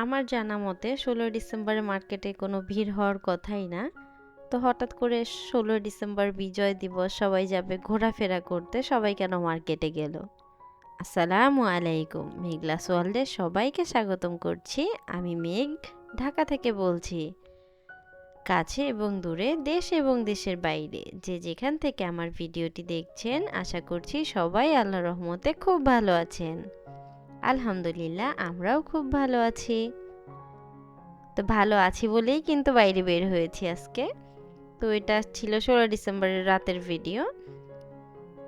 আমার জানা মতে ১৬ ডিসেম্বরে মার্কেটে কোনো ভিড় হওয়ার কথাই না। তো হঠাৎ করে ১৬ ডিসেম্বর বিজয় দিবস সবাই যাবে ঘোরাফেরা করতে, সবাই কেন মার্কেটে গেল? আসসালামু আলাইকুম। মেঘলাস ওয়ার্ল্ডে সবাইকে স্বাগতম করছি। আমি মেঘ, ঢাকা থেকে বলছি। কাছে এবং দূরে, দেশ এবং দেশের বাইরে যে যেখান থেকে আমার ভিডিওটি দেখছেন, আশা করছি সবাই আল্লাহর রহমতে খুব ভালো আছেন। আলহামদুলিল্লাহ, আমরাও খুব ভালো আছি। তো ভালো আছি বলেই কিন্তু বাইরে বের হয়েছি আজকে। তো এটা ছিল ১৬ ডিসেম্বরের রাতের ভিডিও।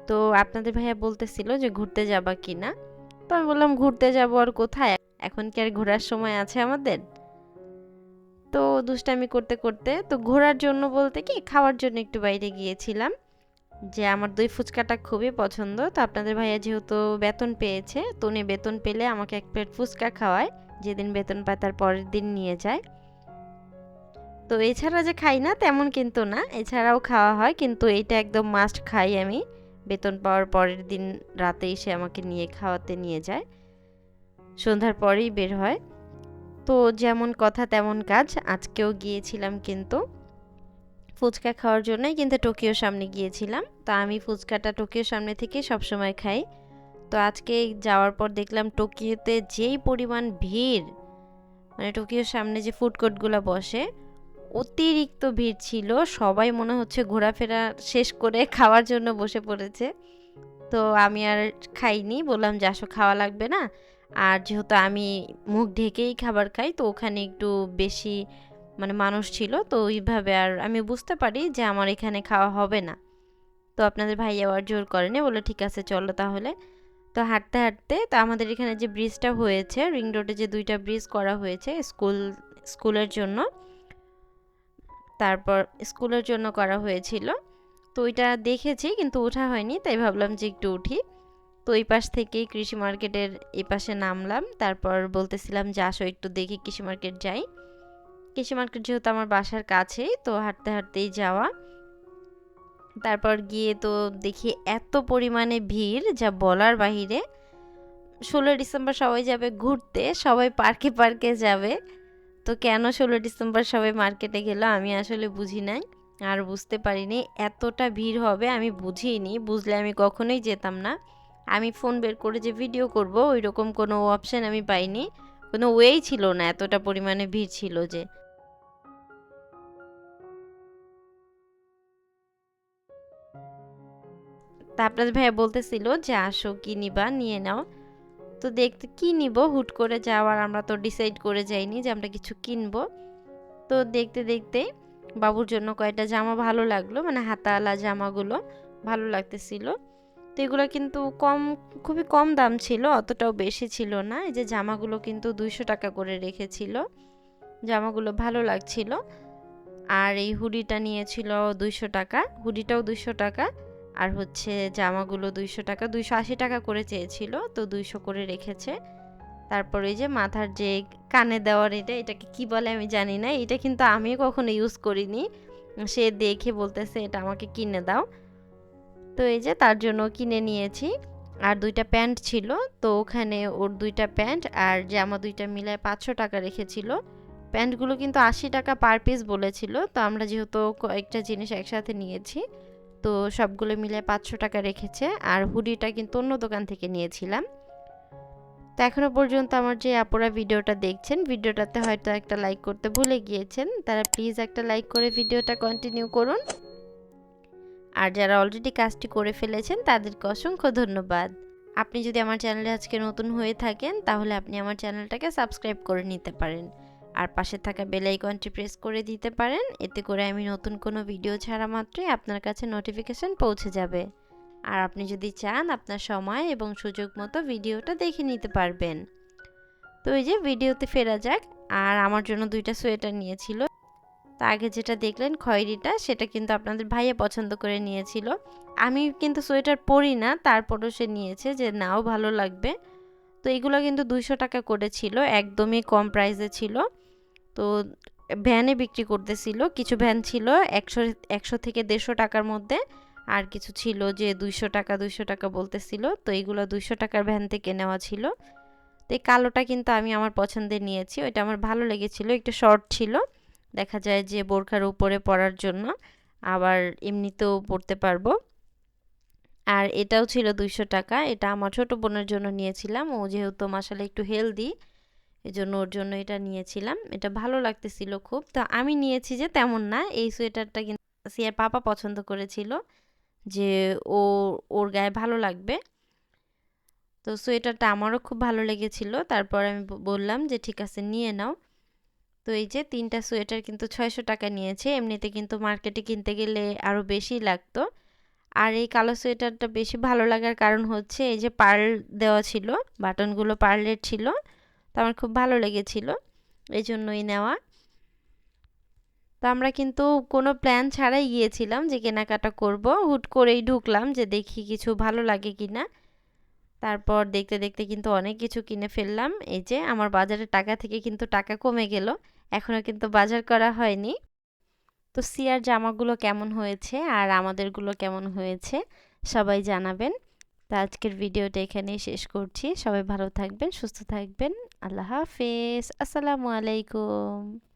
তো আপনাদের ভাইয়া বলতেছিল যে ঘুরতে যাবা কিনা। তো আমি বললাম ঘুরতে যাবো আর কোথায়, এখন কি আর ঘোরার সময় আছে আমাদের? তো দুষ্টামি করতে করতে তো ঘোরার জন্য বলতে কি খাওয়ার জন্য একটু বাইরে গিয়েছিলাম। যে আমার দই ফুচকাটা খুবই পছন্দ। তো আপনাদের ভাইয়া যেহেতু বেতন পেয়েছে, তো উনি বেতন পেলে আমাকে এক প্লেট ফুচকা খাওয়ায়। যেদিন বেতন পায় তার পরের দিন নিয়ে যায়। তো এছাড়া যে খাই না তেমন কিন্তু না, এছাড়াও খাওয়া হয়, কিন্তু এইটা একদম মাস্ট খাই আমি। বেতন পাওয়ার পরের দিন রাতে এসে আমাকে নিয়ে খাওয়াতে নিয়ে যায়, সন্ধ্যার পরেই বের হয়। তো যেমন কথা তেমন কাজ, আজকেও গিয়েছিলাম কিন্তু ফুচকা খাওয়ার জন্যই, কিন্তু টোকিওর সামনে গিয়েছিলাম। তো আমি ফুচকাটা টোকিওর সামনে থেকে সবসময় খাই। তো আজকে যাওয়ার পর দেখলাম টোকিওতে যেই পরিমাণ ভিড়, মানে টোকিওর সামনে যে ফুড কোর্টগুলো বসে অতিরিক্ত ভিড় ছিল। সবাই মনে হচ্ছে ঘোরাফেরা শেষ করে খাওয়ার জন্য বসে পড়েছে। তো আমি আর খাইনি, বললাম যে আসো খাওয়া লাগবে না। আর যেহেতু আমি মুখ ঢেকেই খাবার খাই, তো ওখানে একটু বেশি মানে মানুষ ছিল, তো ওইভাবে আর আমি বুঝতে পারি যে আমার এখানে খাওয়া হবে না। তো আপনাদের ভাইয়া আর জোর করেনি, বললো ঠিক আছে চলো তাহলে। তো হাঁটতে হাঁটতে তো আমাদের এখানে যে ব্রিজটা হয়েছে, রিং রোডে যে দুইটা ব্রিজ করা হয়েছে স্কুলের জন্য, তারপর স্কুলের জন্য করা হয়েছিল। তো ওইটা দেখেছি কিন্তু ওঠা হয়নি, তাই ভাবলাম যে একটু উঠি। তো এই পাশ থেকেই কৃষি মার্কেটের এই পাশে নামলাম। তারপর বলতেছিলাম যে আসো একটু দেখি কৃষি মার্কেট যাই। কৃষি মার্কেট যেহেতু আমার বাসার কাছেই, তো হাঁটতে হাঁটতেই যাওয়া। তারপর গিয়ে তো দেখি এত পরিমাণে ভিড় যা বলার বাহিরে। ১৬ ডিসেম্বর সবাই যাবে ঘুরতে, সবাই পার্কে পার্কে যাবে। তো কেন ১৬ ডিসেম্বর সবাই মার্কেটে গেল আমি আসলে বুঝি নাই, আর বুঝতে পারিনি এতটা ভিড় হবে, আমি বুঝিনি। বুঝলে আমি কখনোই যেতাম না। আমি ফোন বের করে যে ভিডিও করব ওই রকম কোনো অপশন আমি পাইনি, কোনো ওয়েই ছিল না, এতটা পরিমাণে ভিড় ছিল যে। তা আপনাদের ভাইয়া বলতেছিল যে আসো কি নিবা নিয়ে নাও। তো দেখতে কি নিব, হুট করে যাওয়ার আমরা তো ডিসাইড করে যাইনি যে আমরা কিছু কিনবো। তো দেখতে দেখতে বাবুর জন্য কয়েকটা জামা ভালো লাগলো, মানে হাতাওয়ালা জামাগুলো ভালো লাগতেছিল। তো এগুলো কিন্তু খুবই কম দাম ছিল, অতটাও বেশি ছিল না। এই যে জামাগুলো কিন্তু ২০০ টাকা করে রেখেছিল, জামাগুলো ভালো লাগছিল। আর এই হুডিটা নিয়েছিল ২০০ টাকা, হুডিটাও ২০০ টাকা। আর হচ্ছে জামাগুলো ২০০ টাকা, ২৮০ টাকা করে চেয়েছিল, তো ২০০ করে রেখেছে। তারপর এই যে মাথার যে কানে দেওয়ার এটাকে কি বলে আমি জানি না, এটা কিন্তু আমি কখনো ইউজ করিনি। সে দেখে বলতেছে এটা আমাকে কিনে দাও। তো এই যে তার জন্য কিনে নিয়েছি। আর দুইটা প্যান্ট ছিল, তো ওখানে ওর দুইটা প্যান্ট আর জামা দুইটা মিলায় ৫০০ টাকা রেখেছিল। প্যান্টগুলো কিন্তু ৮০ টাকা পার পিস বলেছিল, তো আমরা যেহেতু কয়েকটা জিনিস একসাথে নিয়েছি, তো সবগুলো মিলে ৫০০ টাকা রেখেছে। আর হুডিটা কিন্তু অন্য দোকান থেকে নিয়েছিলাম। তো এখনো পর্যন্ত আমার যে আপুরা ভিডিওটা দেখছেন, ভিডিওটাতে হয়তো একটা লাইক করতে ভুলে গিয়েছেন, তারা প্লিজ একটা লাইক করে ভিডিওটা কন্টিনিউ করুন। আর যারা অলরেডি কাজটি করে ফেলেছেন তাদেরকে অসংখ্য ধন্যবাদ। আপনি যদি আমার চ্যানেলে আজকে নতুন হয়ে থাকেন, তাহলে আপনি আমার চ্যানেলটাকে সাবস্ক্রাইব করে নিতে পারেন। আর পাশে থাকা বেল আইকনটি প্রেস করে দিতে পারেন, এতে করে আমি নতুন কোনো ভিডিও ছাড়া মাত্রই আপনার কাছে নোটিফিকেশন পৌঁছে যাবে। আর আপনি যদি চান আপনার সময় এবং সুযোগ মতো ভিডিওটা দেখে নিতে পারবেন। তো এই যে ভিডিওতে ফেরা যাক। আর আমার জন্য দুইটা সোয়েটার নিয়েছিল। তা আগে যেটা দেখলেন খয়েরিটা, সেটা কিন্তু আপনাদের ভাইয়া পছন্দ করে নিয়েছিল। আমি কিন্তু সোয়েটার পরি না, তারপরও সে নিয়েছে যে নাও ভালো লাগবে। তো এগুলো কিন্তু ২০০ টাকা করে ছিল, একদমই কম প্রাইসে ছিল। তো ভ্যানে বিক্রি করতেছিল, কিছু ভ্যান ছিল ১০০ থেকে ১৫০ টাকার মধ্যে, আর কিছু ছিল যে ২০০ টাকা বলতেছিল। তো এইগুলো ২০০ টাকার ভ্যান থেকে নেওয়া ছিল। তো তো এই কালোটা কিন্তু আমি আমার পছন্দের নিয়েছি, ওইটা আমার ভালো লেগেছিল, একটু শর্ট ছিল, দেখা যায় যে বোরখার উপরে পরার জন্য, আবার এমনিতেও পরতে পারবো। আর এটাও ছিল 200 টাকা, এটা আমার ছোট বোনের জন্য নিয়েছিলাম, ও যেহেতু মাসালে একটু হেলদি, এজন্য ওর জন্য এটা নিয়েছিলাম। এটা ভালো লাগতেছিল খুব। তো আমি নিয়েছি যে তেমন না, এই সোয়েটারটা কিন্তু সিয়ার পাপা পছন্দ করেছিল যে ও ওর গায়ে ভালো লাগবে। তো সোয়েটারটা আমারও খুব ভালো লেগেছিল, তারপর আমি বললাম যে ঠিক আছে নিয়ে নাও। তো এই যে 3টা সোয়েটার কিন্তু 600 টাকা নিয়েছে, এমনিতে কিন্তু মার্কেটে কিনতে গেলে আরও বেশি লাগতো। আর এই কালো সোয়েটারটা বেশি ভালো লাগার কারণ হচ্ছে এই যে পার্ল দেওয়া ছিল, বাটনগুলো পার্লের ছিল, তো আমার খুব ভালো লেগেছিল, এই জন্যই নেওয়া। তো আমরা কিন্তু কোনো প্ল্যান ছাড়াই গিয়েছিলাম যে কেনাকাটা করব, হুট করেই ঢুকলাম যে দেখি কিছু ভালো লাগে কিনা। তারপর দেখতে দেখতে কিন্তু অনেক কিছু কিনে ফেললাম। এই যে আমার বাজারের টাকা থেকে কিন্তু টাকা কমে গেল, এখনো কিন্তু বাজার করা হয়নি। তো সিয়ার জামাগুলো কেমন হয়েছে আর আমাদেরগুলো কেমন হয়েছে সবাই জানাবেন। তো আজকের ভিডিওটা এখানেই শেষ করছি, সবাই ভালো থাকবেন, সুস্থ থাকবেন, আল্লাহ হাফেজ, আসসালামু আলাইকুম।